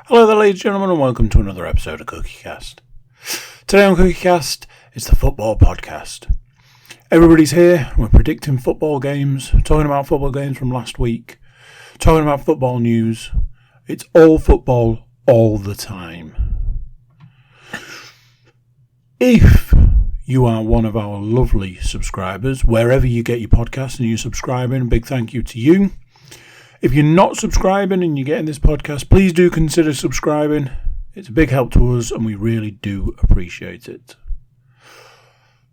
Hello there, ladies and gentlemen, and welcome to another episode of CookieCast. Today on CookieCast, it's the football podcast. Everybody's here, we're predicting football games, talking about football games from last week, talking about football news. It's all football all the time. If you are one of our lovely subscribers, wherever you get your podcast and you're subscribing, big thank you to you. If you're not subscribing and you're getting this podcast, please do consider subscribing. It's a big help to us and we really do appreciate it.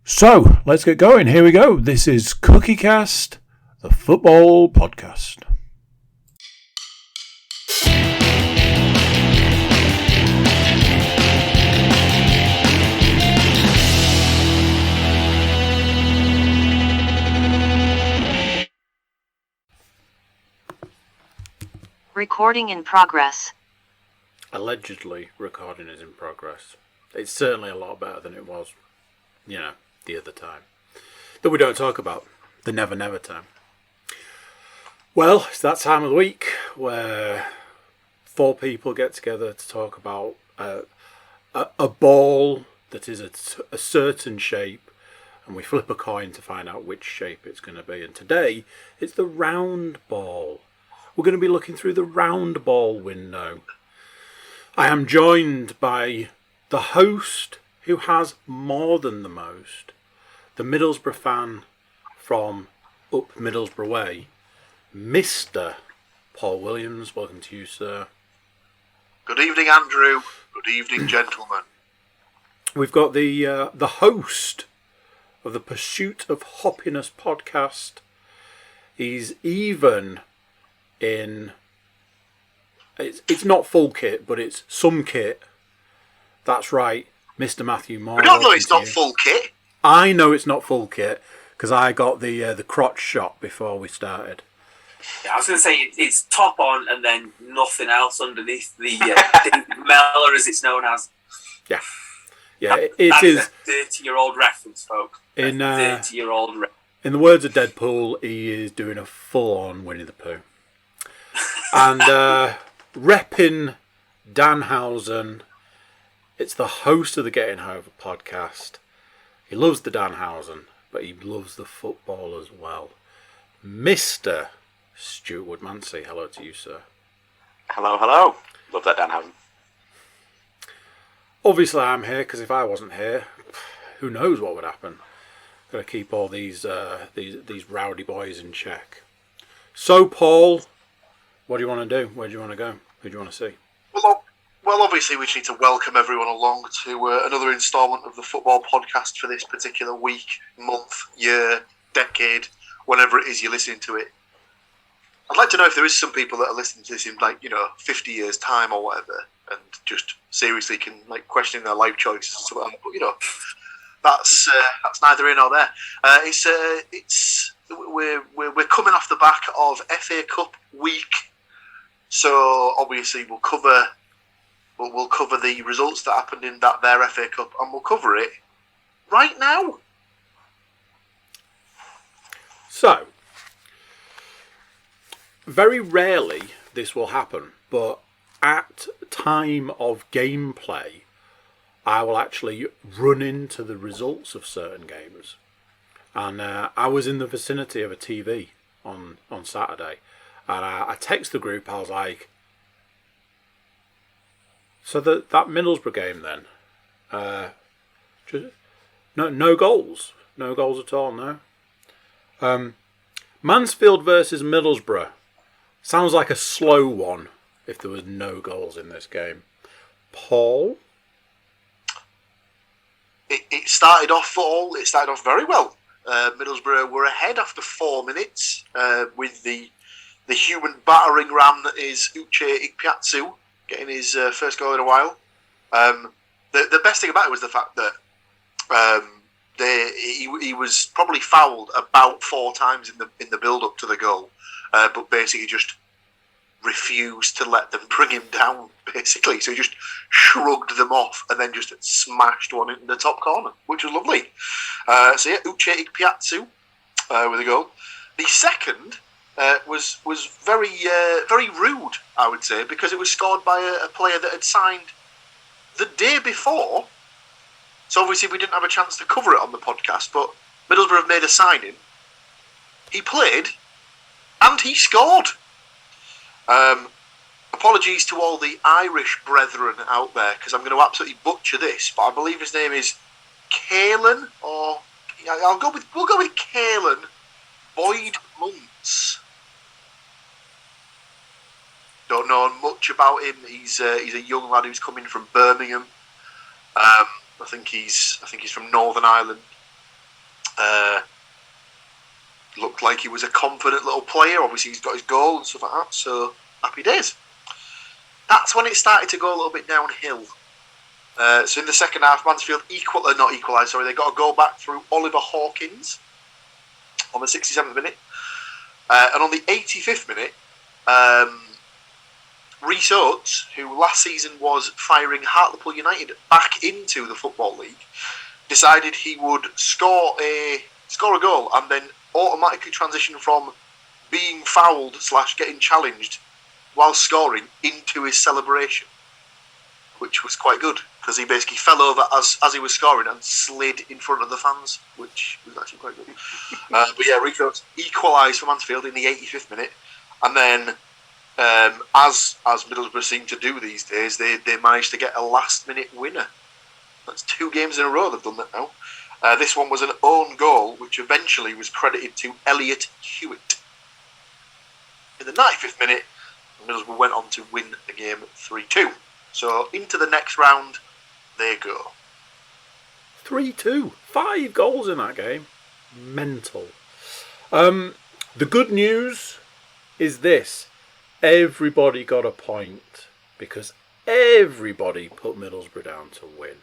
So, let's get going. Here we go. This is CookieCast, the football podcast. Recording in progress. Allegedly, recording is in progress. It's certainly a lot better than it was, the other time. That we don't talk about. The never, never time. Well, it's that time of the week where four people get together to talk about a ball that is a certain shape, and we flip a coin to find out which shape it's going to be. And today, it's the round ball. We're going to be looking through the round ball window. I am joined by the host who has more than the most, the Middlesbrough fan from up Middlesbrough way, Mr. Paul Williams. Welcome to you, sir. Good evening, Andrew. Good evening, gentlemen. We've got the host of the Pursuit of Hoppiness podcast. He's even in, it's not full kit, but it's some kit. That's right, Mr. Matthew Moore. I don't know it's not full kit. I know it's not full kit because I got the crotch shot before we started. Yeah, I was going to say it's top on and then nothing else underneath the Meller, as it's known as. Yeah, that is a 30-year-old reference, folks. In 30-year-old. In the words of Deadpool, he is doing a full-on Winnie the Pooh. And repping Danhausen, it's the host of the Getting Over podcast. He loves the Danhausen, but he loves the football as well. Mr. Stuart Woodmansey, hello to you, sir. Hello, hello. Love that Danhausen. Obviously I'm here, because if I wasn't here, who knows what would happen. Got to keep all these rowdy boys in check. So, Paul, what do you want to do? Where do you want to go? Who do you want to see? Well, obviously we just need to welcome everyone along to another instalment of the football podcast for this particular week, month, year, decade, whenever it is you're listening to it. I'd like to know if there is some people that are listening to this in 50 years' time or whatever, and just seriously can question their life choices and stuff like that. But that's neither here nor there. We're coming off the back of FA Cup week, so obviously we'll cover the results that happened in that there FA Cup, and we'll cover it right now. So, very rarely this will happen, but at time of gameplay, I will actually run into the results of certain games. And I was in the vicinity of a TV on Saturday, and I text the group. I was like, so that Middlesbrough game then, no goals at all, no. Mansfield versus Middlesbrough sounds like a slow one if there was no goals in this game. Paul? It started off very well. Middlesbrough were ahead after 4 minutes with the human battering ram that is Uche Ikpeazu getting his first goal in a while. The best thing about it was the fact that he was probably fouled about 4 times in the build up to the goal, but basically just refused to let them bring him down, basically. So he just shrugged them off and then just smashed one in the top corner, which was lovely. Uche Ikpeazu with a goal. The second was very rude, I would say, because it was scored by a player that had signed the day before. So obviously we didn't have a chance to cover it on the podcast, but Middlesbrough have made a signing. He played, and he scored. Apologies to all the Irish brethren out there, because I'm going to absolutely butcher this, but I believe his name is Caelan, or we'll go with Caelan Boyd Muntz. Don't know much about him. He's a young lad who's coming from Birmingham. I think he's from Northern Ireland. Looked like he was a confident little player. Obviously, he's got his goal and stuff like that. So happy days. That's when it started to go a little bit downhill. So in the second half, Mansfield not equalised. Sorry, they got a goal back through Oliver Hawkins on the 67th minute, and on the 85th minute. Rhys Oates, who last season was firing Hartlepool United back into the Football League, decided he would score a goal and then automatically transition from being fouled / getting challenged while scoring into his celebration, which was quite good because he basically fell over as he was scoring and slid in front of the fans, which was actually quite good. But yeah, Rhys Oates equalised for Mansfield in the 85th minute, and then as Middlesbrough seem to do these days, they managed to get a last-minute winner. That's 2 games in a row they've done that now. This one was an own goal, which eventually was credited to Elliot Hewitt. In the 95th minute, Middlesbrough went on to win the game 3-2. So into the next round, they go. 3-2. 5 goals in that game. Mental. The good news is this. Everybody got a point because everybody put Middlesbrough down to win.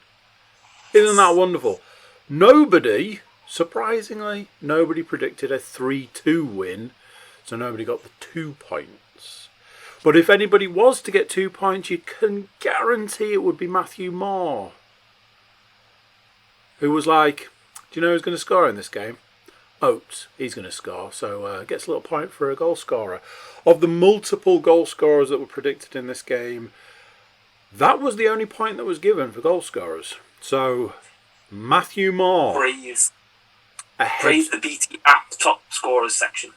Isn't that wonderful? Surprisingly, nobody predicted a 3-2 win, so nobody got the 2 points. But if anybody was to get 2 points, you can guarantee it would be Matthew Moore, who was like, do you know who's going to score in this game? Oates, he's going to score, so gets a little point for a goal scorer. Of the multiple goal scorers that were predicted in this game, that was the only point that was given for goal scorers. So, Matthew Moore. Praise the BT app top scorers section.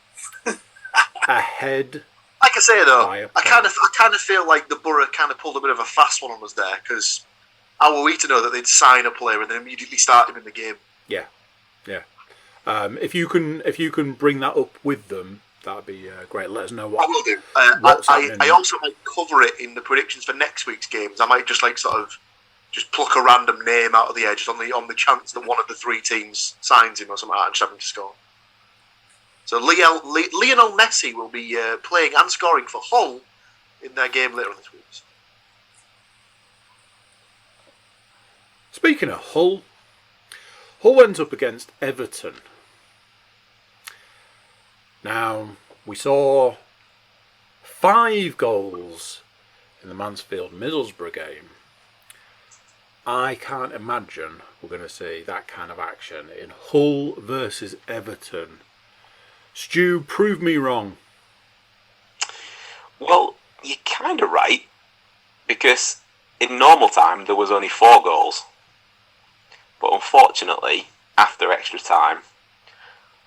Ahead. Like I say though, I kind of feel like the Borough kind of pulled a bit of a fast one on us there, because how were we to know that they'd sign a player and then immediately start him in the game? Yeah. If you can bring that up with them, that'd be great. Let us know what. I will do. I also might cover it in the predictions for next week's games. I might just just pluck a random name out of the edge on the chance that one of the 3 teams signs him or something like that and just have him to score. So Lionel Messi will be playing and scoring for Hull in their game later this week. Speaking of Hull went up against Everton. Now, we saw 5 goals in the Mansfield-Middlesbrough game. I can't imagine we're going to see that kind of action in Hull versus Everton. Stu, prove me wrong. Well, you're kind of right, because in normal time there was only 4 goals. But unfortunately, after extra time,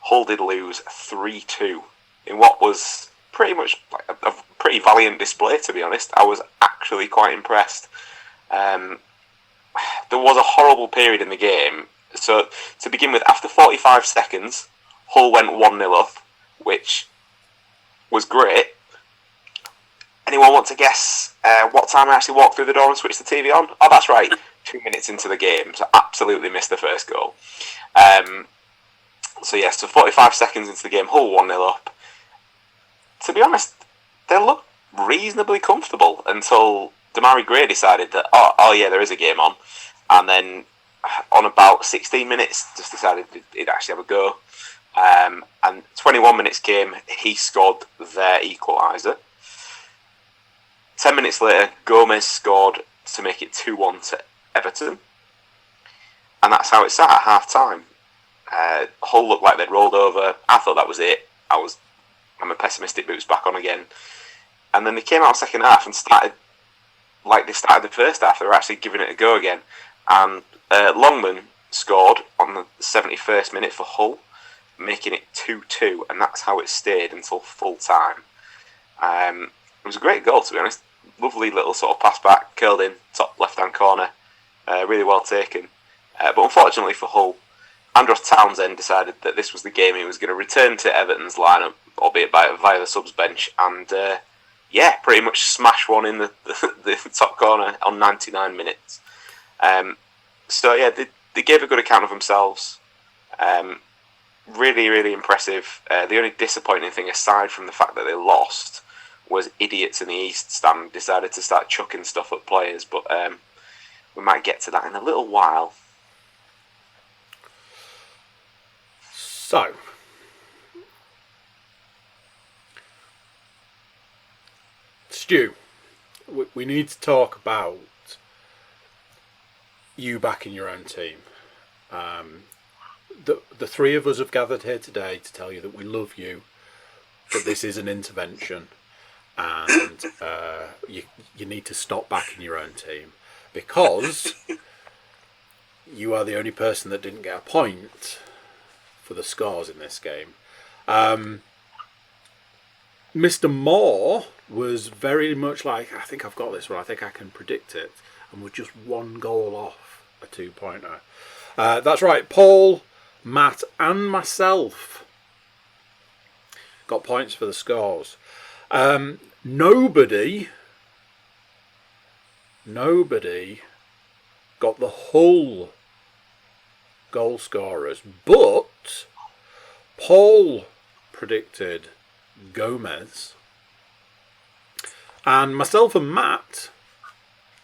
Hull did lose 3-2 in what was pretty much a pretty valiant display, to be honest. I was actually quite impressed. There was a horrible period in the game. So, to begin with, after 45 seconds, Hull went 1-0 up, which was great. Anyone want to guess what time I actually walked through the door and switched the TV on? Oh, that's right. 2 minutes into the game, so absolutely missed the first goal. So 45 seconds into the game, Hull 1-0 up. To be honest, they looked reasonably comfortable until Damari Gray decided that, oh yeah, there is a game on. And then on about 16 minutes, just decided he'd actually have a go. And 21 minutes came, he scored their equaliser. 10 minutes later, Gomez scored to make it 2-1 to Everton. And that's how it sat at half-time. Hull looked like they'd rolled over. I thought that was it. I was and my pessimistic boots back on again. And then they came out second half and started like they started the first half. They were actually giving it a go again. And Longman scored on the 71st minute for Hull, making it 2-2, and that's how it stayed until full time. It was a great goal, to be honest. Lovely little sort of pass back, curled in, top left-hand corner. Really well taken. But unfortunately for Hull, Andros Townsend decided that this was the game he was going to return to Everton's lineup, albeit via the subs bench, and pretty much smash one in the top corner on 99 minutes. They gave a good account of themselves. Really, really impressive. The only disappointing thing, aside from the fact that they lost, was idiots in the East Stand decided to start chucking stuff at players, but we might get to that in a little while. So, Stu, we need to talk about you back in your own team. The three of us have gathered here today to tell you that we love you, but this is an intervention, and you need to stop backing your own team, because you are the only person that didn't get a point for the scores in this game. Mr. Moore was very much like, I think I've got this one, I think I can predict it, and was just one goal off a 2-pointer. That's right, Paul, Matt and myself got points for the scores. Nobody got the Hull goal scorers, but Paul predicted Gomez, and myself and Matt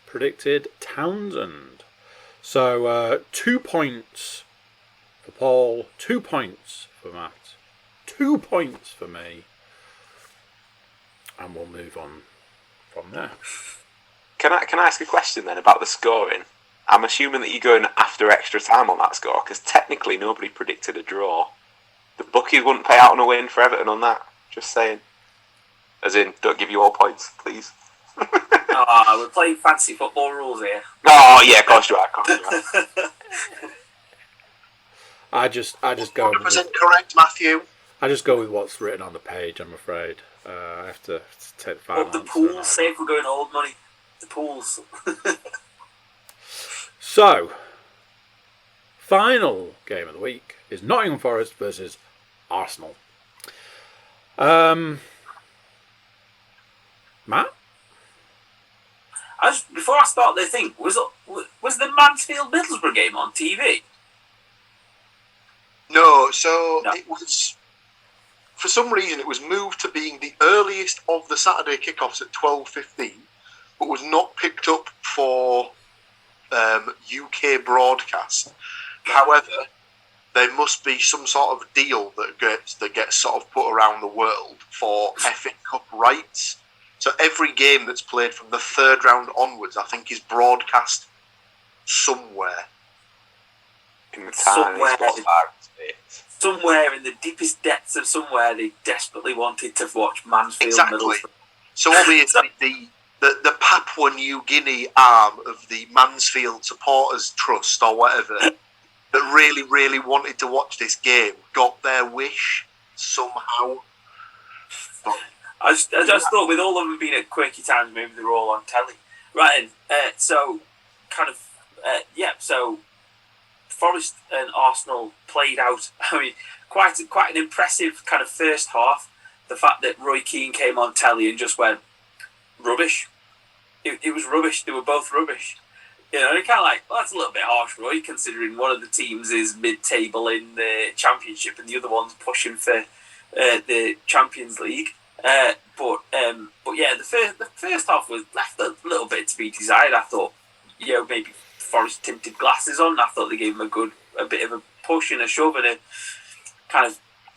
predicted Townsend. So 2 points for Paul, 2 points for Matt, 2 points for me, and we'll move on from there. Can I ask a question then about the scoring? I'm assuming that you're going after extra time on that score, because technically nobody predicted a draw. The bookies wouldn't pay out on a win for Everton on that. Just saying. As in, don't give you all points, please. We're playing fancy football rules here. Oh yeah, of course you are. I just go 100% correct, Matthew. I just go with what's written on the page, I'm afraid. I have to take 5 Up the pools, say if we're going old money. The pools. So, final game of the week is Nottingham Forest versus Arsenal. Matt? Before I start the thing, was the Mansfield-Middlesbrough game on TV? No, It was, for some reason, it was moved to being the earliest of the Saturday kickoffs at 12:15, but was not picked up for UK broadcast. However, there must be some sort of deal that gets sort of put around the world for FA Cup rights. So every game that's played from the third round onwards, I think, is broadcast somewhere. In the somewhere in the deepest depths of somewhere, they desperately wanted to watch Mansfield. Exactly. So obviously the Papua New Guinea arm of the Mansfield Supporters Trust or whatever that really, really wanted to watch this game got their wish somehow. But, I just thought with all of them being at quirky times, maybe they were all on telly. Right, so Forest and Arsenal played out, I mean, quite an impressive kind of first half. The fact that Roy Keane came on telly and just went, rubbish. It was rubbish. They were both rubbish. You know, you're kind of like, well, that's a little bit harsh, Roy, considering one of the teams is mid-table in the Championship and the other one's pushing for the Champions League. But the first half was left a little bit to be desired. I thought, maybe Forest tinted glasses on. I thought they gave him a bit of a push and a shove, and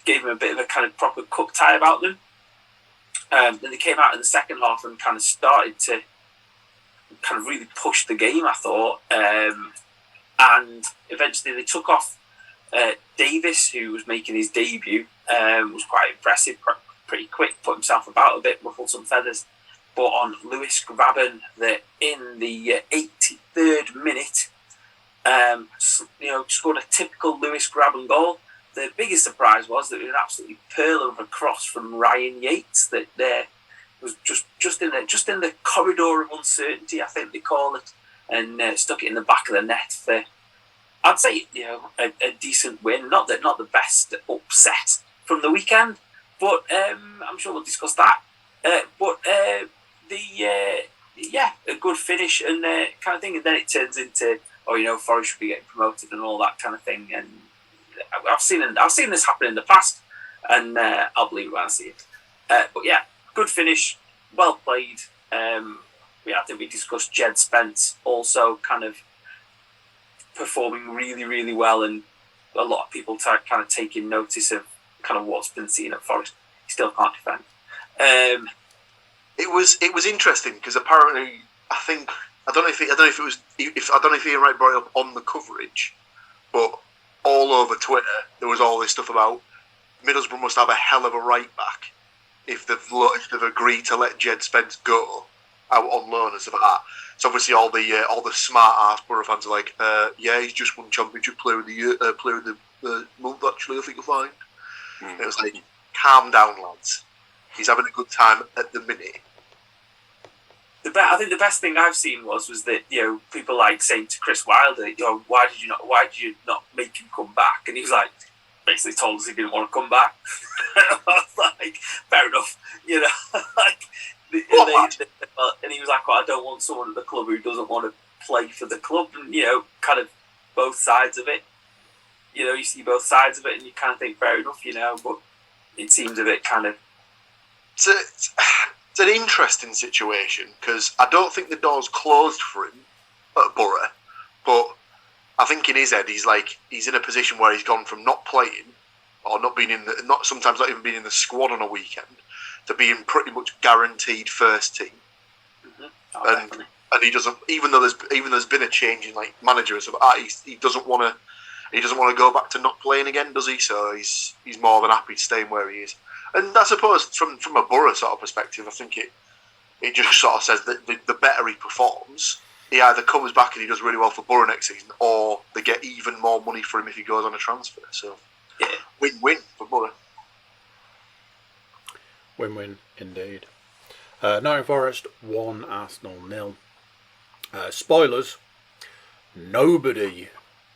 gave him a bit of a kind of proper cup tie about them. Then they came out in the second half and kind of started to kind of really push the game, I thought. And eventually they took off Davis, who was making his debut. Was quite impressive, pretty quick, put himself about a bit, ruffled some feathers. But on Lewis Graben, that in the 83rd minute, scored a typical Lewis Graben goal. The biggest surprise was that it was an absolutely pearl of a cross from Ryan Yates that was just in the corridor of uncertainty, I think they call it, and stuck it in the back of the net for, I'd say, a decent win. Not the best upset from the weekend, but I'm sure we'll discuss that. A good finish and kind of thing, and then it turns into, Forest should be getting promoted and all that kind of thing. And I've seen this happen in the past, and I'll believe it when I see it. But yeah, good finish, well played. I think we discussed Jed Spence also kind of performing really, really well, and a lot of people kind of taking notice of kind of what's been seen at Forest. He still can't defend. It was interesting because apparently I don't know if Ian Wright brought it up on the coverage, but all over Twitter there was all this stuff about Middlesbrough must have a hell of a right back if they've agreed to let Jed Spence go out on loan and stuff like that. So obviously all the smart ass Borough fans are like, he's just won Championship Player of the month. Actually, I think you'll find. And it was like, calm down, lads. He's having a good time at the minute. I think the best thing I've seen was that people like saying to Chris Wilder, why did you not make him come back? And he was like, basically told us he didn't want to come back. I was like, fair enough, and he was like, well, I don't want someone at the club who doesn't want to play for the club, and kind of both sides of it. You see both sides of it, and you kind of think fair enough, but it seems a bit kind of. It's an interesting situation because I don't think the door's closed for him at Borough, but I think in his head he's in a position where he's gone from not playing or sometimes not even being in the squad on a weekend to being pretty much guaranteed first team. Mm-hmm. Oh, and he doesn't, even though there's been a change in manager and stuff, he doesn't want to go back to not playing again, does he? So he's more than happy staying where he is. And I suppose from a Borough sort of perspective, I think it just sort of says that the better he performs, he either comes back and he does really well for Borough next season, or they get even more money for him if he goes on a transfer. So, yeah, win-win for Borough. Win-win indeed. Nottingham Forest 1, Arsenal 0. Spoilers: nobody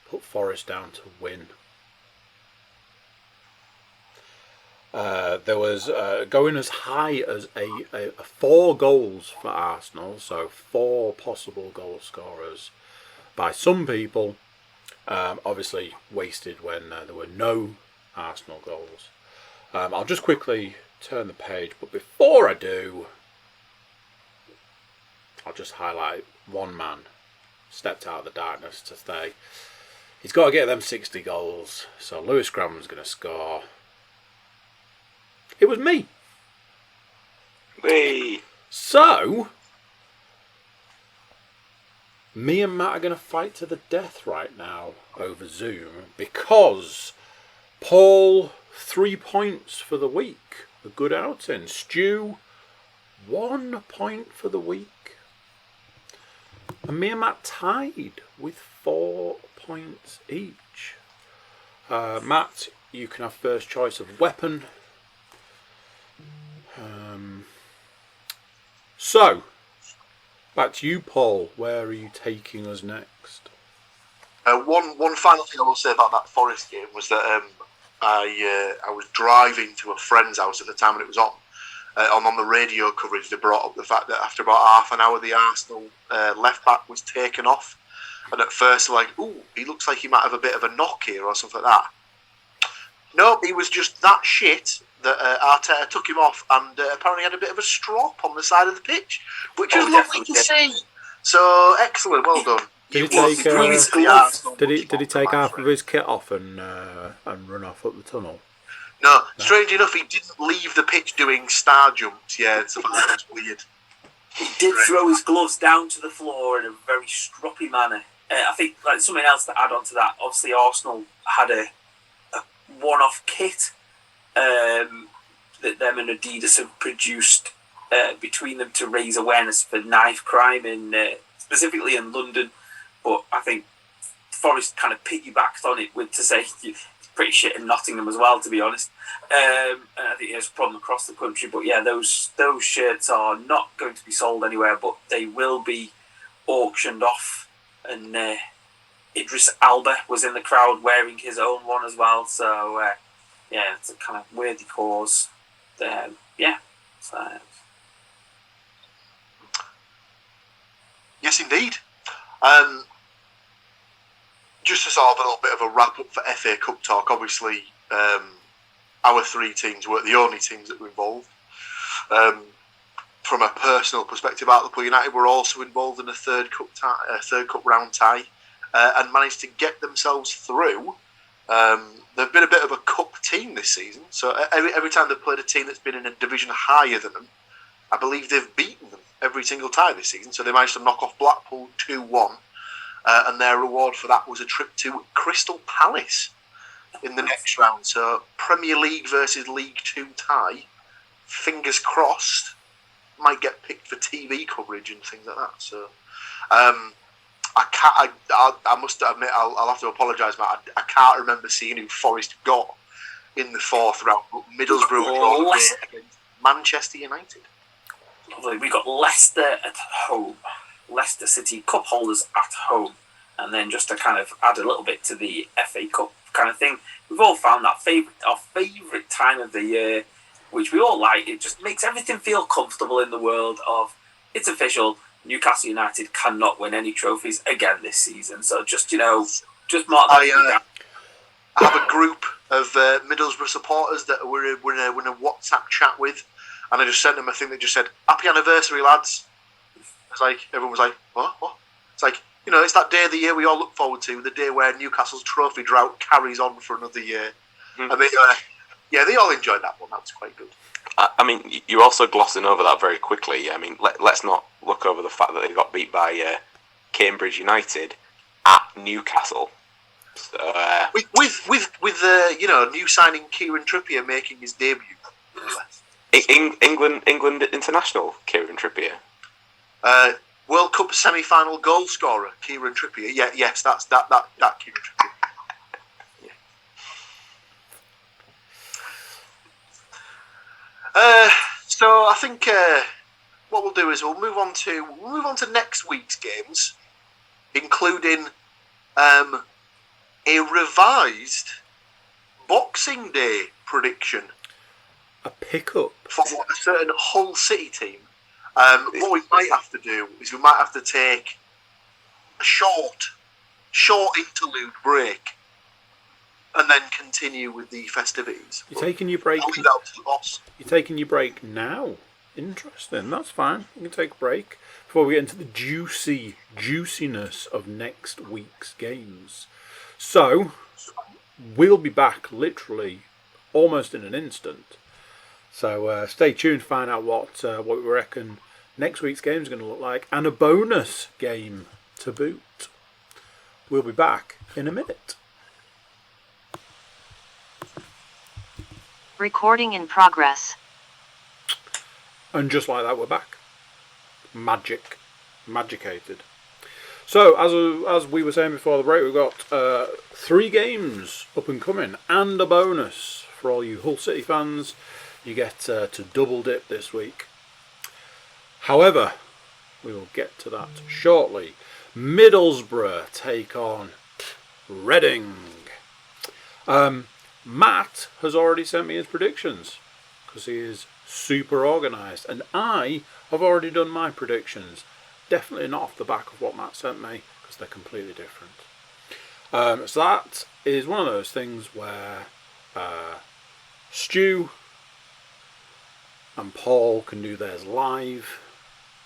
put Forest down to win. There was going as high as a 4 goals for Arsenal, so 4 possible goal scorers by some people. Obviously wasted when there were no Arsenal goals. I'll just quickly turn the page, but before I do, I'll just highlight one man stepped out of the darkness to say he's got to get them 60 goals. So Lewis Graben's going to score. It was me. Whee! So, me and Matt are going to fight to the death right now over Zoom because Paul, 3 points for the week. A good outing. Stu, 1 point for the week. And me and Matt tied with 4 points each. Matt, you can have first choice of weapon. So, back to you, Paul. Where are you taking us next? One final thing I will say about that Forest game was that I was driving to a friend's house at the time when it was on. On the radio coverage, they brought up the fact that after about half an hour, the Arsenal left back was taken off, and at first, like, "Ooh, he looks like he might have a bit of a knock here or something like that." No, he was just that shit that Arteta took him off and apparently had a bit of a strop on the side of the pitch, which was lovely to see. So excellent, well done. Did he take half of his kit off and run off up the tunnel? No, strange enough, he didn't leave the pitch doing star jumps. Yeah, it's weird. He did throw his gloves down to the floor in a very stroppy manner. I think something else to add on to that. Obviously, Arsenal had a one-off kit that them and Adidas have produced between them to raise awareness for knife crime, specifically in London. But I think Forest kind of piggybacked on it to say it's pretty shit in Nottingham as well, to be honest. And I think there's a problem across the country. But yeah, those shirts are not going to be sold anywhere, but they will be auctioned off. And Idris Elba was in the crowd wearing his own one as well. So yeah, it's a kind of worthy cause. Yeah. So. Yes, indeed. Just to sort of a little bit of a wrap up for FA Cup talk, obviously our three teams weren't the only teams that were involved. From a personal perspective, Hartlepool United were also involved in a third cup round tie and managed to get themselves through. They've been a bit of a cup team this season, so every time they've played a team that's been in a division higher than them, I believe they've beaten them every single time this season. So they managed to knock off Blackpool 2-1. And their reward for that was a trip to Crystal Palace in the next round. So Premier League versus League 2 tie, fingers crossed, might get picked for TV coverage and things like that. So I must admit, I'll have to apologise, Matt. I can't remember seeing who Forest got in the fourth round. But Middlesbrough against Manchester United. We got Leicester at home. Leicester City Cup holders at home, and then just to kind of add a little bit to the FA Cup kind of thing, we've all found that our favourite time of the year, which we all like. It just makes everything feel comfortable in the world of it's official. Newcastle United cannot win any trophies again this season. So just mark that. I have a group of Middlesbrough supporters that we're in a WhatsApp chat with, and I just sent them a thing that just said "Happy anniversary, lads." It's like everyone was like, "What? What?" It's like, it's that day of the year we all look forward to, the day where Newcastle's trophy drought carries on for another year. Mm-hmm. And they all enjoyed that one. That was quite good. I mean, you're also glossing over that very quickly. I mean, let's not look over the fact that they got beat by Cambridge United at Newcastle. So, with new signing Kieran Trippier making his debut. England international Kieran Trippier. World Cup semi-final goal scorer Kieran Trippier. Yes, that's that Kieran Trippier. Yeah. So I think what we'll do is we'll move on to next week's games, including a revised Boxing Day prediction. A pickup for a certain Hull City team. What we might have to do is we might have to take a short interlude break and then continue with the festivities. You're taking your break. I'll leave that up to the boss. You're taking your break now. Interesting. That's fine. You can take a break before we get into the juiciness of next week's games. So we'll be back literally almost in an instant. So stay tuned to find out what we reckon next week's game is going to look like, and a bonus game to boot. We'll be back in a minute. Recording in progress. And just like that, we're back. Magicated. So, as we were saying before the break, we've got 3 games up and coming, and a bonus for all you Hull City fans. You get to double dip this week. However, we will get to that shortly. Middlesbrough take on Reading. Matt has already sent me his predictions because he is super organised, and I have already done my predictions. Definitely not off the back of what Matt sent me because they're completely different. So that is one of those things where Stu and Paul can do theirs live,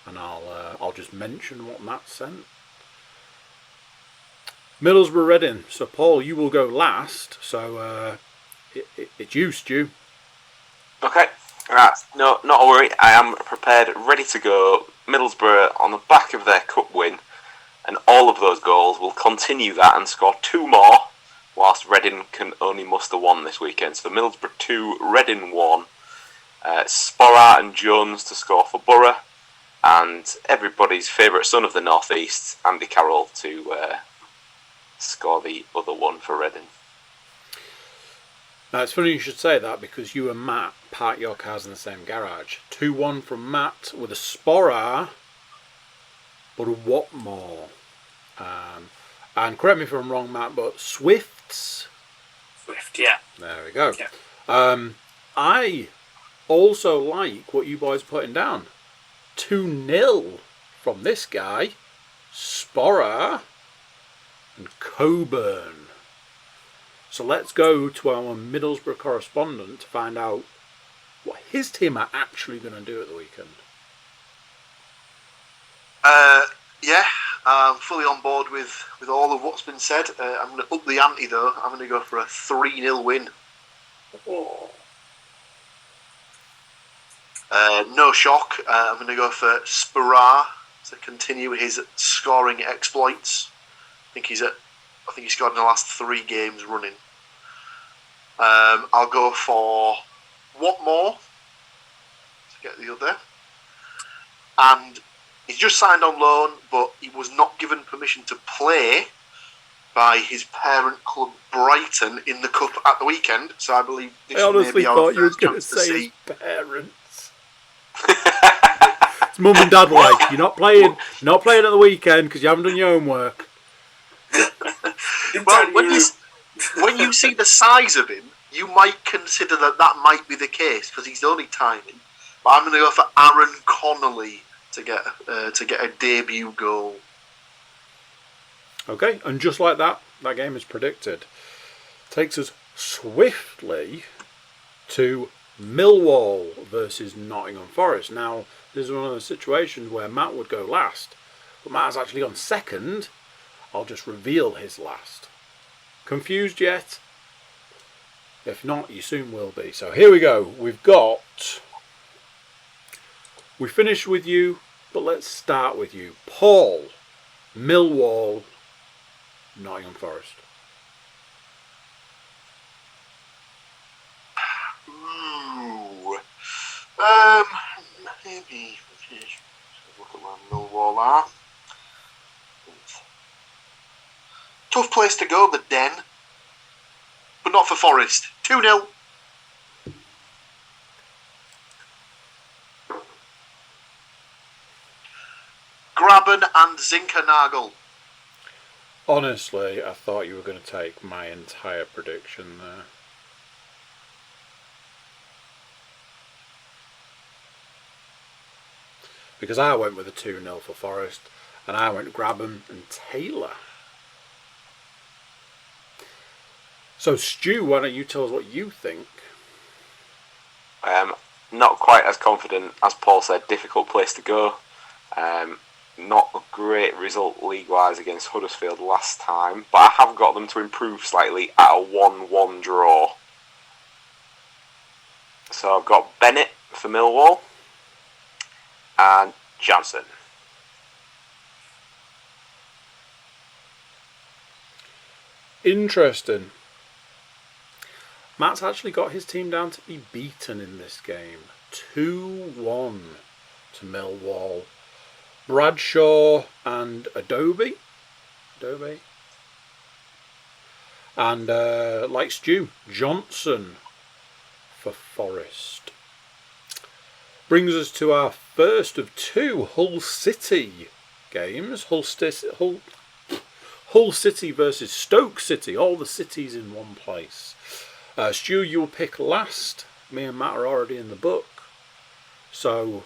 and I'll just mention what Matt sent. Middlesbrough Reading. So Paul, you will go last. So it's you, Stu. Okay. Right. No, not a worry. I am prepared, ready to go. Middlesbrough on the back of their cup win, and all of those goals will continue that and score 2 more, whilst Reading can only muster 1 this weekend. So Middlesbrough 2, Reading 1. Sporart and Jones to score for Borough, and everybody's favourite son of the North East, Andy Carroll, to score the other one for Reading. Now, it's funny you should say that, because you and Matt park your cars in the same garage. 2-1 from Matt with a Sporart, but a Watmore. And correct me if I'm wrong, Matt, but Swifts. Swift, yeah. There we go. Yeah. I also like what you boys are putting down. 2-0 from this guy, Sporart and Coburn. So let's go to our Middlesbrough correspondent to find out what his team are actually going to do at the weekend. Yeah, I'm fully on board with all of what's been said. I'm going to up the ante though. I'm going to go for a 3-0 win. Oh. No shock. I'm going to go for Sporart to continue his scoring exploits. I think he scored in the last 3 games running. I'll go for Watmore to get the other. And he's just signed on loan, but he was not given permission to play by his parent club Brighton in the Cup at the weekend. So I believe this I honestly may be our thought you were first going to chance to say see. his parents. It's mum and dad like, you're not playing at the weekend because you haven't done your homework. Well, when you see the size of him, you might consider that might be the case because he's only tiny. But I'm going to go for Aaron Connolly to get a debut goal. Okay, and just like that game is predicted. Takes us swiftly to Millwall versus Nottingham Forest. Now, this is one of those situations where Matt would go last, but Matt has actually gone second. I'll just reveal his last. Confused yet? If not, you soon will be. So here we go. We finished with you, but let's start with you. Paul, Millwall, Nottingham Forest. Ooh. Maybe look at where Millwall are. Tough place to go, the Den, but not for Forest. 2-0. Graben and Zinkernagel. Honestly, I thought you were going to take my entire prediction there. Because I went with a 2-0 for Forest, and I went Graben and Taylor. So, Stu, why don't you tell us what you think? Not quite as confident as Paul said. Difficult place to go. Not a great result league-wise against Huddersfield last time, but I have got them to improve slightly at a 1-1 draw. So I've got Bennett for Millwall and Johnson. Interesting. Matt's actually got his team down to be beaten in this game. 2-1 to Millwall. Bradshaw and Adobe. And like Stu, Johnson for Forest. Brings us to our first of 2 Hull City games. Hull City versus Stoke City. All the cities in one place. Stu, you'll pick last. Me and Matt are already in the book. So,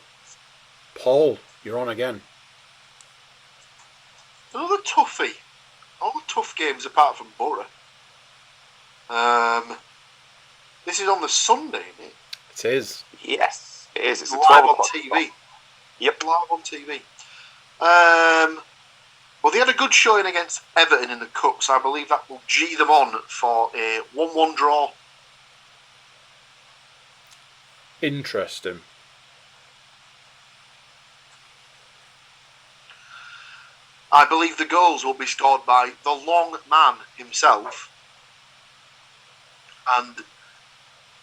Paul, you're on again. Another toughie. All the tough games apart from Borough. This is on the Sunday, isn't it? It is. Yes, it is. It's a live 12 on o'clock. TV. Yep. Live on TV. Well, they had a good showing against Everton in the Cup, so I believe that will G them on for a 1-1 draw. Interesting. I believe the goals will be scored by the long man himself and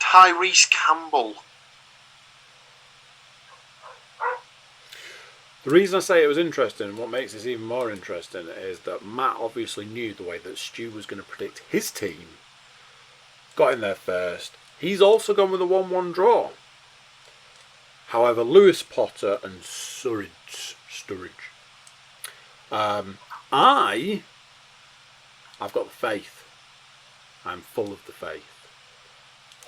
Tyrese Campbell. The reason I say it was interesting, and what makes this even more interesting, is that Matt obviously knew the way that Stu was going to predict his team. Got in there first. He's also gone with a 1-1 draw. However, Lewis Potter and Sturridge. I've got the faith. I'm full of the faith.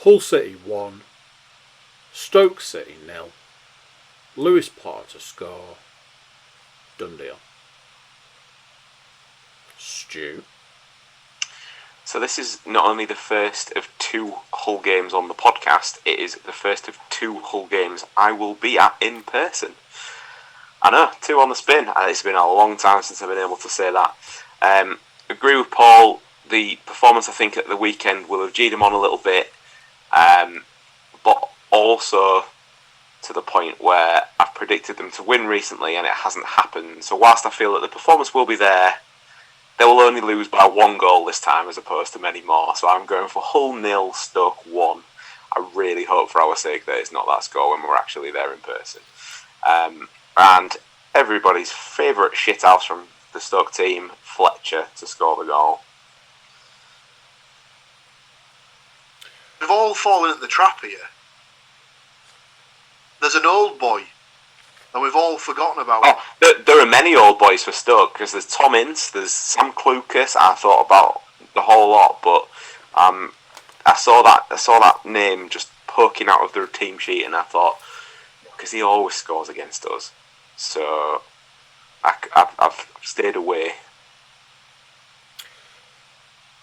Hull City 1. Stoke City 0. Lewis Potter to score. Done deal. Stu. So this is not only the first of 2 Hull games on the podcast, it is the first of 2 Hull games I will be at in person. I know, 2 on the spin. It's been a long time since I've been able to say that. Agree with Paul. The performance, I think, at the weekend will have G'd him on a little bit. But also to the point where I've predicted them to win recently and it hasn't happened. So whilst I feel that the performance will be there, they will only lose by 1 goal this time as opposed to many more. So I'm going for Hull 0, Stoke 1. I really hope for our sake that it's not that score when we're actually there in person. And everybody's favourite shithouse from the Stoke team, Fletcher, to score the goal. We've all fallen in the trap here. There's an old boy, and we've all forgotten about him. There are many old boys for Stoke, because there's Tom Ince, there's Sam Clucas. I thought about the whole lot, but I saw that name just poking out of the team sheet, and I thought, because he always scores against us, so I've stayed away.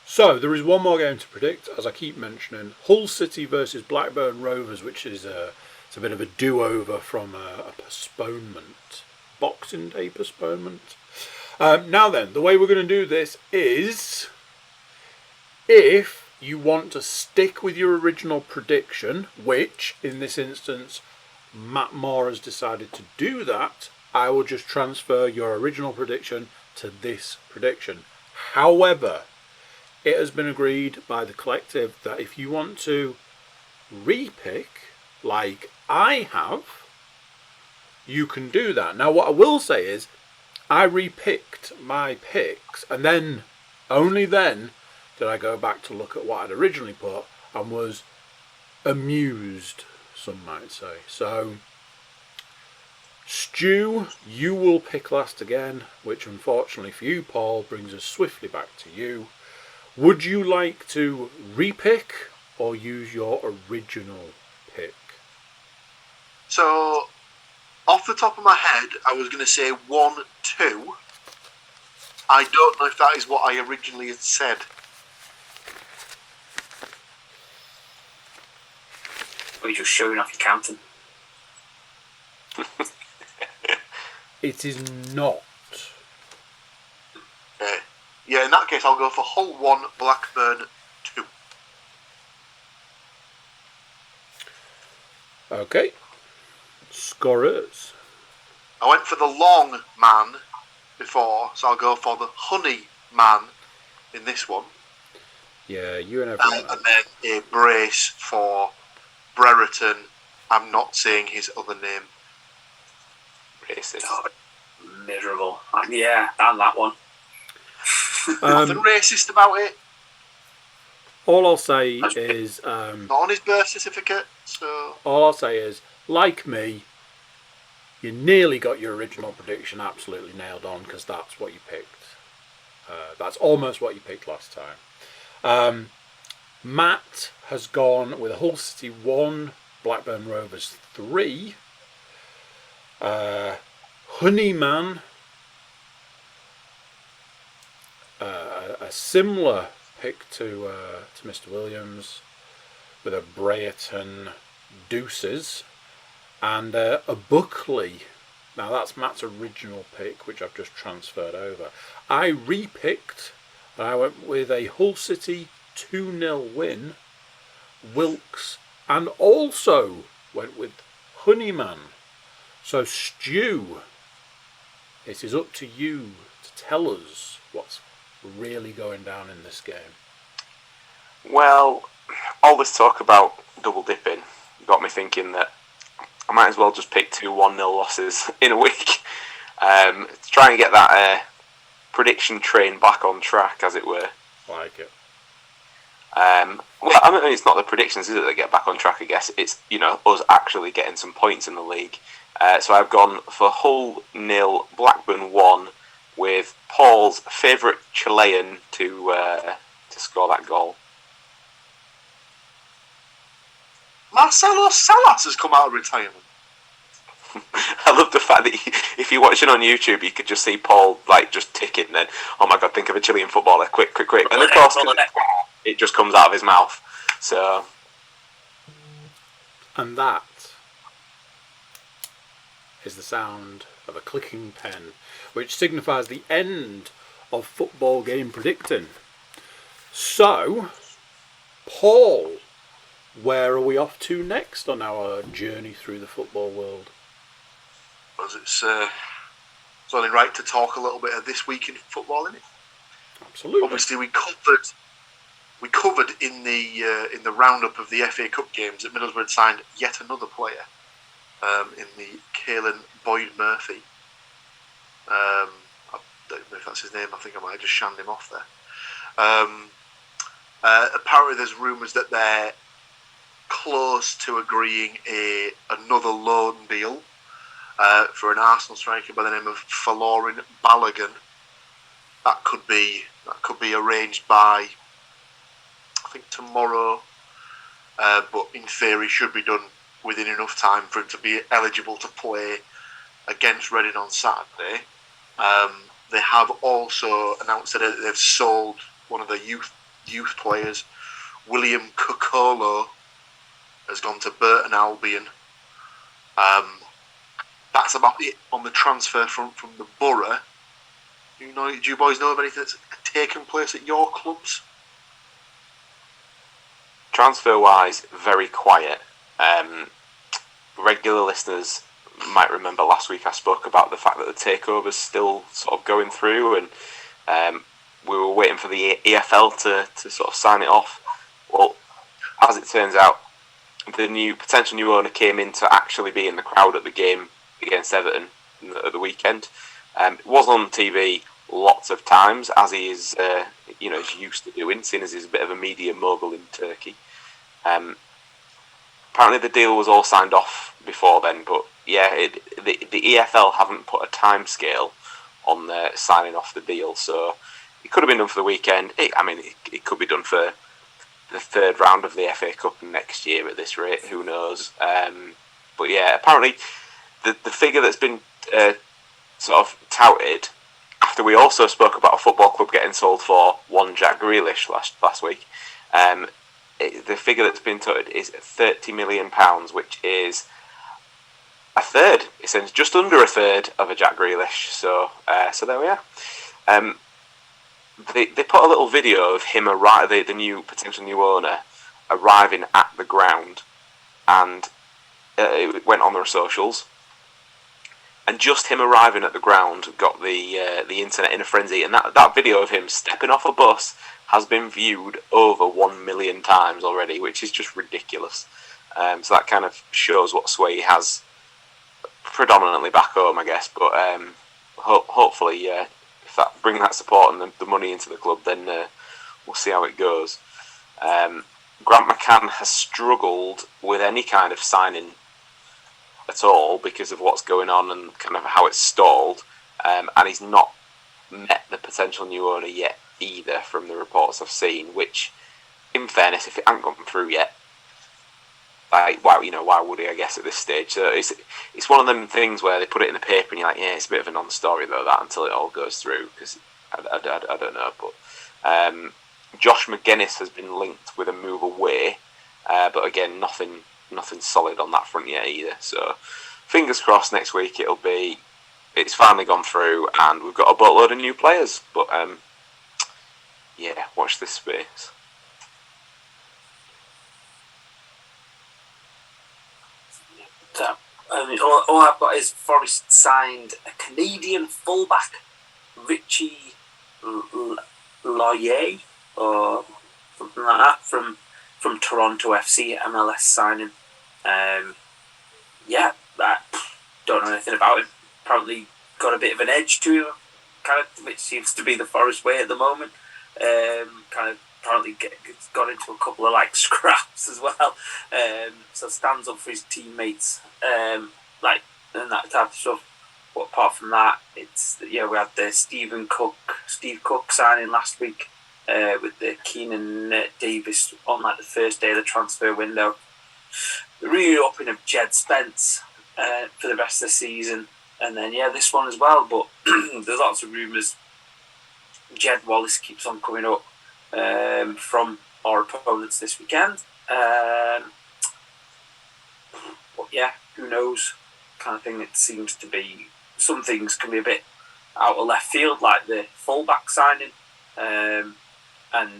So, there is one more game to predict, as I keep mentioning. Hull City versus Blackburn Rovers, which is it's a bit of a do-over from a postponement. Boxing Day postponement. Now then, the way we're going to do this is, if you want to stick with your original prediction, which, in this instance, Matt Moore has decided to do that, I will just transfer your original prediction to this prediction. However, it has been agreed by the collective that if you want to repick, like I have, you can do that. Now, what I will say is, I repicked my picks, and then, only then, did I go back to look at what I'd originally put, and was amused, some might say. So, Stu, you will pick last again, which unfortunately for you, Paul, brings us swiftly back to you. Would you like to repick or use your original pick? So, off the top of my head, I was going to say 1-2. I don't know if that is what I originally had said. Or you're just showing off your counting. It is not. Okay. Yeah, in that case, I'll go for Hull 1, Blackburn 2. Okay. Scorers. I went for the long man before, so I'll go for the honey man in this one. Yeah, you and everyone. And then a brace for Brereton. I'm not saying his other name. Racist. Oh, miserable. Yeah, and that one. Nothing racist about it. All I'll say is... Not on his birth certificate, so... All I'll say is, like me, you nearly got your original prediction absolutely nailed on, because that's what you picked. That's almost what you picked last time. Matt has gone with Hull City 1, Blackburn Rovers 3. Honeyman, a similar pick to Mr. Williams, with a Brereton Deuces, and a Buckley. Now that's Matt's original pick, which I've just transferred over. I repicked, and I went with a Hull City 2-0 win, Wilkes, and also went with Honeyman. So Stu, it is up to you to tell us what's really going down in this game. Well, all this talk about double dipping got me thinking that I might as well just pick 2 1-0 losses in a week. To try and get that prediction train back on track, as it were. Like it. Well, I mean, it's not the predictions, is it, that get back on track, I guess. It's, us actually getting some points in the league. So I've gone for Hull 0, Blackburn 1, with Paul's favourite Chilean to score that goal. Marcelo Salas has come out of retirement. I love the fact that if you're watching on YouTube, you could just see Paul just ticking. And then, oh my god, think of a Chilean footballer! Quick! And of course, it just comes out of his mouth. So, and that is the sound of a clicking pen, which signifies the end of football game predicting. So, Paul, where are we off to next on our journey through the football world? Because it's only right to talk a little bit of this week in football, isn't it? Absolutely. Obviously, we covered in the roundup of the FA Cup games that Middlesbrough had signed yet another player in the Caelan Boyd-Murphy. I don't know if that's his name. I think I might have just shunned him off there. Apparently, there's rumours that they're close to agreeing another loan deal for an Arsenal striker by the name of Folarin Balogun. That could be arranged by, I think, tomorrow, but in theory should be done within enough time for him to be eligible to play against Reading on Saturday. They have also announced that they've sold one of the youth players. William Kokolo has gone to Burton Albion. That's about it on the transfer from the Borough. Do you boys know of anything that's taken place at your clubs? Transfer-wise, very quiet. Regular listeners might remember last week I spoke about the fact that the takeover's still sort of going through, and we were waiting for the EFL to sort of sign it off. Well, as it turns out, the potential new owner came in to actually be in the crowd at the game against Everton at the weekend. It was on TV lots of times, as he is is used to doing, seeing as he's a bit of a media mogul in Turkey. Apparently the deal was all signed off before then, but yeah, the EFL haven't put a time scale on signing off the deal, so it could have been done for the weekend. It could be done for the third round of the FA Cup next year at this rate, who knows. But yeah, apparently the figure that's been sort of touted, after we also spoke about a football club getting sold for one Jack Grealish last week, the figure that's been touted is £30 million, which is a third, essentially just under a third of a Jack Grealish. So there we are. They put a little video of him the potential new owner arriving at the ground, and it went on their socials. And just him arriving at the ground got the internet in a frenzy, and that video of him stepping off a bus has been viewed over 1 million times already, which is just ridiculous. So that kind of shows what sway he has, predominantly back home, I guess. But hopefully, if that bring that support and the money into the club, then we'll see how it goes. Grant McCann has struggled with any kind of signing at all because of what's going on and kind of how it's stalled, and he's not met the potential new owner yet either, from the reports I've seen, which, in fairness, if it hasn't gone through yet, why would he, I guess, at this stage? So it's one of them things where they put it in the paper and you're like, yeah, it's a bit of a non-story though, that, until it all goes through, because I don't know. But Josh McGuinness has been linked with a move away, but again, nothing solid on that front yet either. So fingers crossed next week it's finally gone through and we've got a boatload of new players. But yeah, watch this space. All I've got is Forest signed a Canadian fullback, Richie Loyer, or something like that, from Toronto FC, MLS signing. I don't know anything about him. Apparently got a bit of an edge to him, kind of, which seems to be the Forest way at the moment. Kind of apparently got into a couple of like scraps as well. So stands up for his teammates, like and that type of stuff. But apart from that, it's we had the Steve Cook signing last week with the Keenan Davis on like the first day of the transfer window. The re-upping of Jed Spence for the rest of the season, and then this one as well. But there's lots of rumours. Jed Wallace keeps on coming up from our opponents this weekend. But who knows? Kind of thing. It seems to be some things can be a bit out of left field, like the fullback signing, and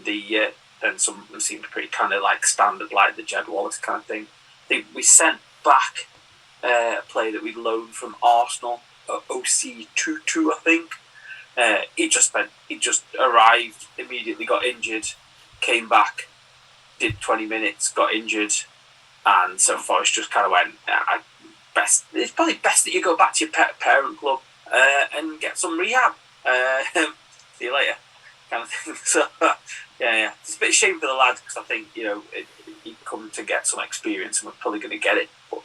then some seem pretty kind of like standard, like the Jed Wallace kind of thing. I think we sent back a player that we loaned from Arsenal, OC Tutu, I think. He just arrived, immediately got injured, came back, did 20 minutes, got injured, and so Forest just kind of went, it's probably best that you go back to your parent club and get some rehab. See you later, kind of thing. So, it's a bit of a shame for the lad, because I think, he'd come to get some experience and we're probably going to get it, but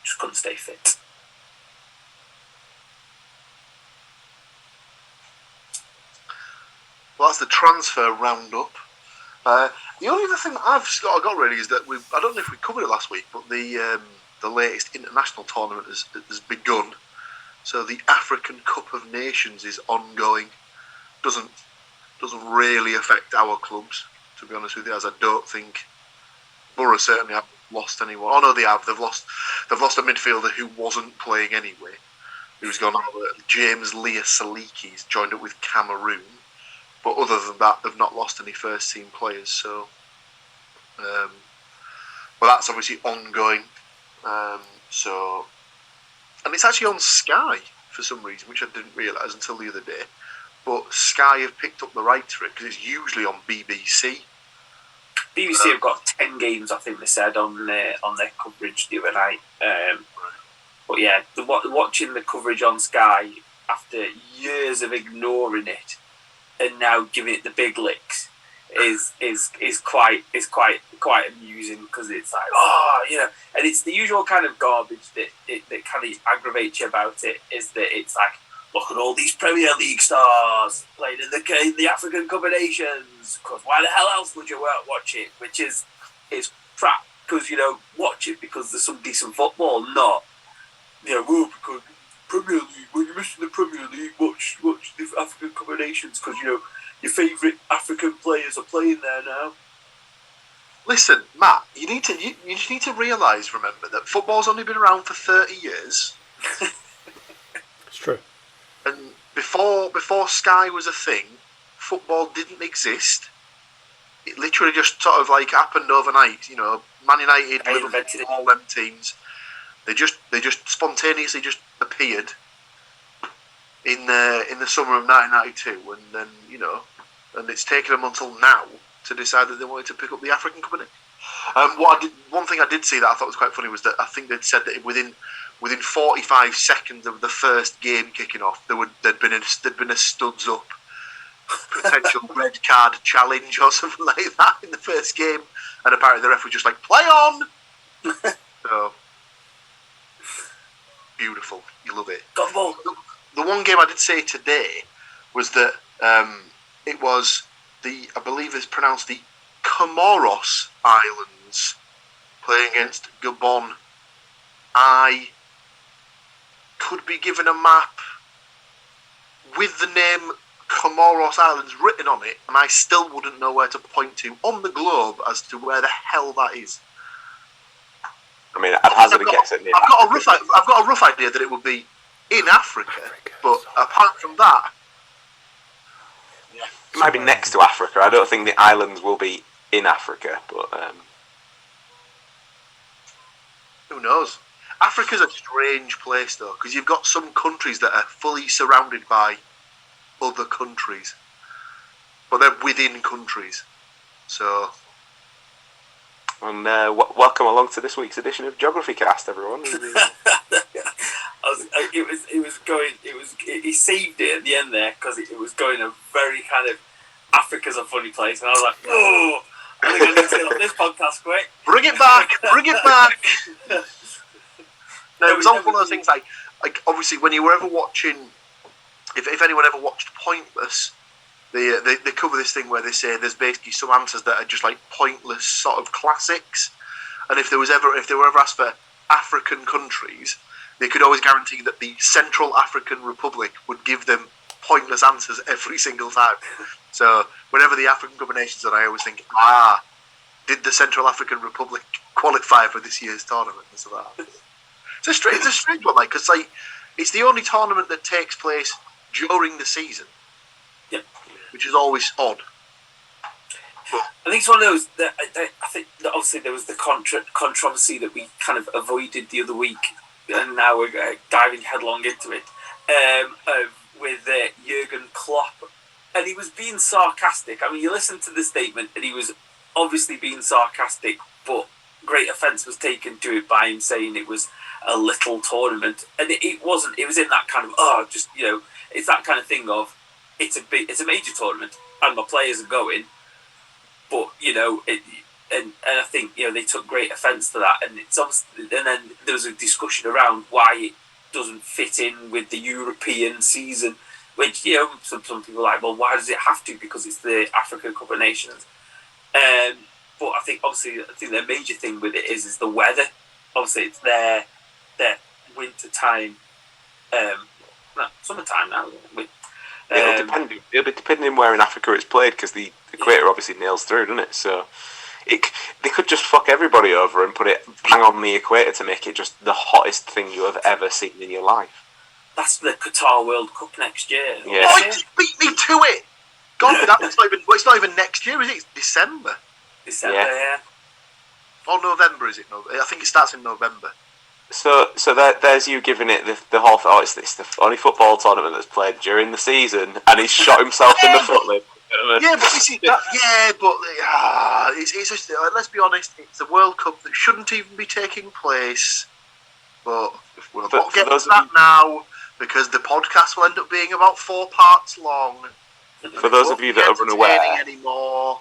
just couldn't stay fit. Well, that's the transfer roundup. The only other thing that I've got really is that I don't know if we covered it last week, but the latest international tournament has begun. So the African Cup of Nations is ongoing. Doesn't really affect our clubs, to be honest with you, as I don't think Borough certainly haven't lost anyone. Oh no, they have. They've lost a midfielder who wasn't playing anyway. Who's gone over. James Leah Saliki's joined up with Cameroon. But other than that, they've not lost any first team players. So, well, that's obviously ongoing. And it's actually on Sky for some reason, which I didn't realise until the other day. But Sky have picked up the rights for it because it's usually on BBC. BBC have got 10 games, I think they said, on their coverage the other night. But watching the coverage on Sky after years of ignoring it and now giving it the big licks is quite amusing, because it's like, and it's the usual kind of garbage that kind of aggravates you about it, is that it's like, look at all these Premier League stars playing in the African Cup of Nations, because why the hell else would you watch it? Which is crap, because watch it because there's some decent football, not because Premier League, when you're missing the Premier League, watch the African Cup of Nations, because your favourite African players are playing there now. Listen, Matt, you just need to remember that football's only been around for 30 years. It's true. And before Sky was a thing, football didn't exist. It literally just sort of like happened overnight. Man United, Liverpool, all them teams. They just spontaneously just appeared in the summer of 1992, and then and it's taken them until now to decide that they wanted to pick up the African Cup of Nations. One thing I did see that I thought was quite funny was that I think they'd said that within 45 seconds of the first game kicking off, there'd been a studs up potential red card challenge or something like that in the first game, and apparently the ref was just like, play on. So beautiful, you love it. Got the ball. The one game I did say today was that it was I believe it's pronounced the Comoros Islands playing against Gabon. I could be given a map with the name Comoros Islands written on it, and I still wouldn't know where to point to on the globe as to where the hell that is. I mean, I'd hazard a guess at I've got a rough idea that it would be in Africa, but apart from that, it might be next to Africa. I don't think the islands will be in Africa, but who knows? Africa's a strange place though, because you've got some countries that are fully surrounded by other countries, but they're within countries. So, and welcome along to this week's edition of Geography Cast, everyone. He saved it at the end there because it was going a very kind of Africa's a funny place, and I was like, oh, I think I need to get on this podcast quick. Bring it back. No, it was all one of those things like obviously when you were ever watching, if anyone ever watched Pointless, they cover this thing where they say there's basically some answers that are just like pointless sort of classics, and if they were ever asked for African countries, they could always guarantee that the Central African Republic would give them pointless answers every single time. So whenever the African Cup of Nations are, I always think, did the Central African Republic qualify for this year's tournament? And so that. It's a strange one, because it's the only tournament that takes place during the season. Yep. Which is always odd. I think it's one of those that I think that obviously there was the controversy that we kind of avoided the other week, and now we're diving headlong into it, with Jurgen Klopp, and he was being sarcastic. I mean, you listen to the statement, and he was obviously being sarcastic, but great offence was taken to it by him saying it was a little tournament, and it wasn't. It was in that kind of it's that kind of thing of it's a major tournament, and my players are going, but and I think they took great offence to that, and it's obviously, and then there was a discussion around why it doesn't fit in with the European season, which some people are like, well, why does it have to? Because it's the Africa Cup of Nations. But I think the major thing with it is the weather. Obviously, it's their winter time, summertime now. It'll be depending where in Africa it's played, because the equator obviously nails through, doesn't it? So they could just fuck everybody over and put it bang on the equator to make it just the hottest thing you have ever seen in your life. That's the Qatar World Cup next year. Yeah. Oh, you beat me to it! God, it's not even next year, is it? It's December. Yeah. Or November, is it? I think it starts in November. So there's you giving it the whole thought. It's the only football tournament that's played during the season, and he's shot himself in the foot lid. Yeah, but it's just, let's be honest, it's the World Cup that shouldn't even be taking place. But we'll not get to that now, because the podcast will end up being about 4 parts long. For those of you that are unaware, anymore.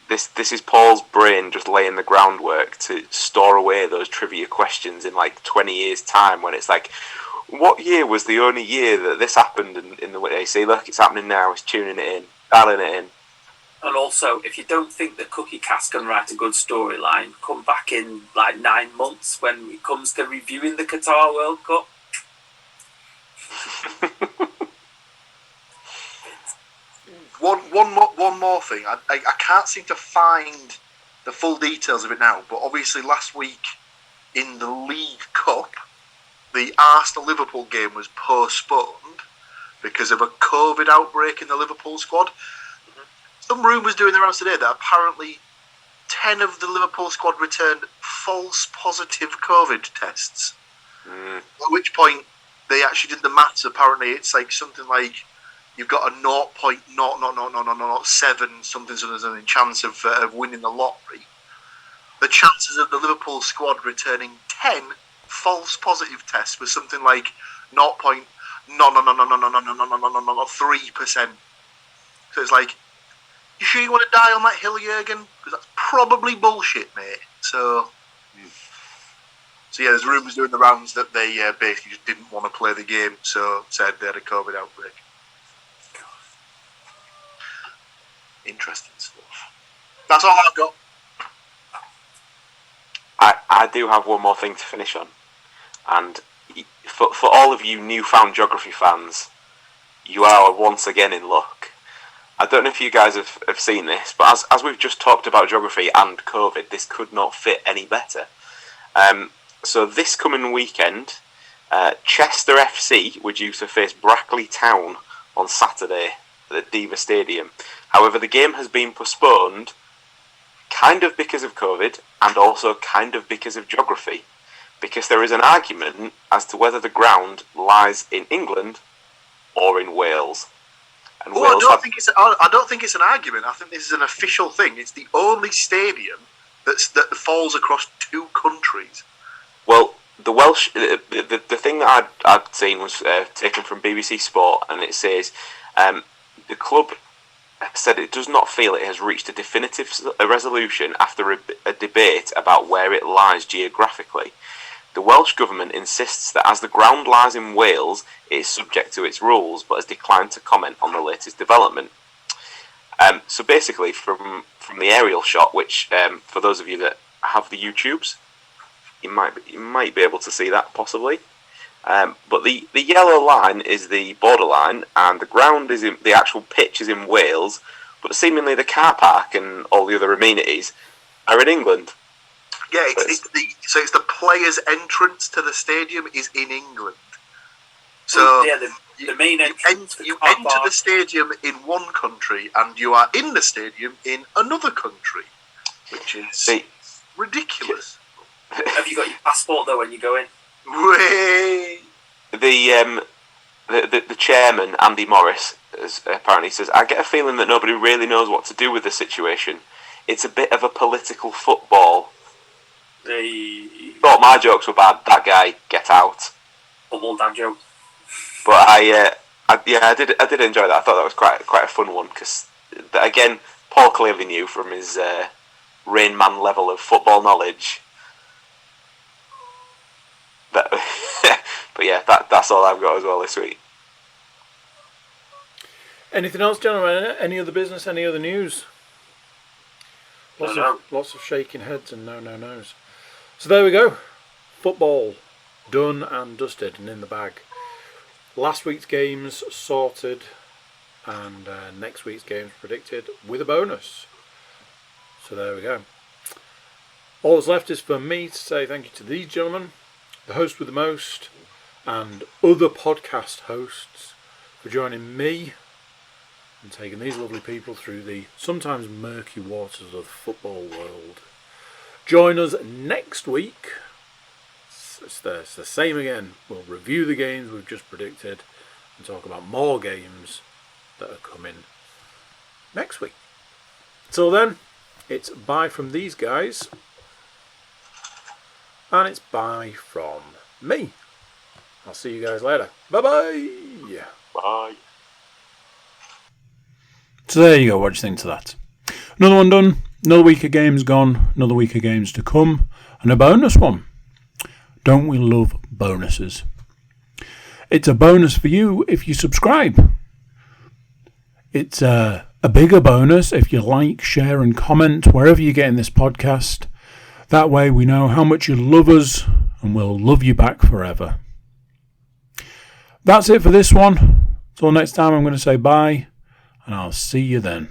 This is Paul's brain just laying the groundwork to store away those trivia questions in 20 years' time, when it's like, what year was the only year that this happened in the way they say, look, it's happening now, it's tuning it in, dialing it in. And also, if you don't think that Cookie Cast can write a good storyline, come back in 9 months when it comes to reviewing the Qatar World Cup. One more thing. I can't seem to find the full details of it now, but obviously last week in the League Cup, the Arsenal-Liverpool game was postponed because of a COVID outbreak in the Liverpool squad. Mm-hmm. Some rumours doing the rounds today that apparently 10 of the Liverpool squad returned false positive COVID tests. At which point they actually did the maths. Apparently it's something like you've got a 0.00007 something chance of winning the lottery. The chances of the Liverpool squad returning 10 false positive tests was something like 0.3%. So it's like, you sure you want to die on that hill, Jurgen? Because that's probably bullshit, mate. So yeah, there's rumours doing the rounds that they basically just didn't want to play the game, so said they had a COVID outbreak. Interesting stuff. That's all I've got. I do have one more thing to finish on, and for all of you newfound geography fans, you are once again in luck. I don't know if you guys have seen this, but as we've just talked about geography and COVID, this could not fit any better. So this coming weekend, Chester FC were due to face Brackley Town on Saturday at the Diva Stadium. However, the game has been postponed, kind of because of COVID and also kind of because of geography, because there is an argument as to whether the ground lies in England or in Wales. And I don't think it's an argument. I think this is an official thing. It's the only stadium that falls across 2 countries. Well, the Welsh, the thing that I'd seen was taken from BBC Sport, and it says the club said it does not feel it has reached a definitive resolution after a debate about where it lies geographically. The Welsh Government insists that as the ground lies in Wales, it is subject to its rules, but has declined to comment on the latest development. So basically, from the aerial shot, which for those of you that have the YouTubes, you might be able to see that possibly. But the yellow line is the borderline, and the ground is the actual pitch is in Wales, but seemingly the car park and all the other amenities are in England. Yeah, it's the players' entrance to the stadium is in England. So yeah, the main entrance. You enter the stadium in one country, and you are in the stadium in another country, which is ridiculous. Have you got your passport though when you go in? Way. The chairman, Andy Morris, apparently says, I get a feeling that nobody really knows what to do with the situation. It's a bit of a political football. Thought my jokes were bad. That guy, get out. Football dad joke. But I did enjoy that. I thought that was quite a fun one because again, Paul clearly knew from his Rain Man level of football knowledge. But yeah, that's all I've got as well this week. Anything else, gentlemen? Any other business? Any other news? Lots of shaking heads and no-nos. So there we go. Football done and dusted and in the bag. Last week's games sorted and next week's games predicted with a bonus. So there we go. All that's left is for me to say thank you to these gentlemen, the host with the most, and other podcast hosts for joining me and taking these lovely people through the sometimes murky waters of the football world. Join us next week. It's the same again. We'll review the games we've just predicted and talk about more games that are coming next week. Till then, it's bye from these guys. And it's bye from me. I'll see you guys later. Bye-bye. Bye. So there you go. What do you think to that? Another one done. Another week of games gone. Another week of games to come. And a bonus one. Don't we love bonuses? It's a bonus for you if you subscribe. It's a bigger bonus if you like, share and comment wherever you're getting this podcast. That way we know how much you love us and we'll love you back forever. That's it for this one. Until next time, I'm going to say bye and I'll see you then.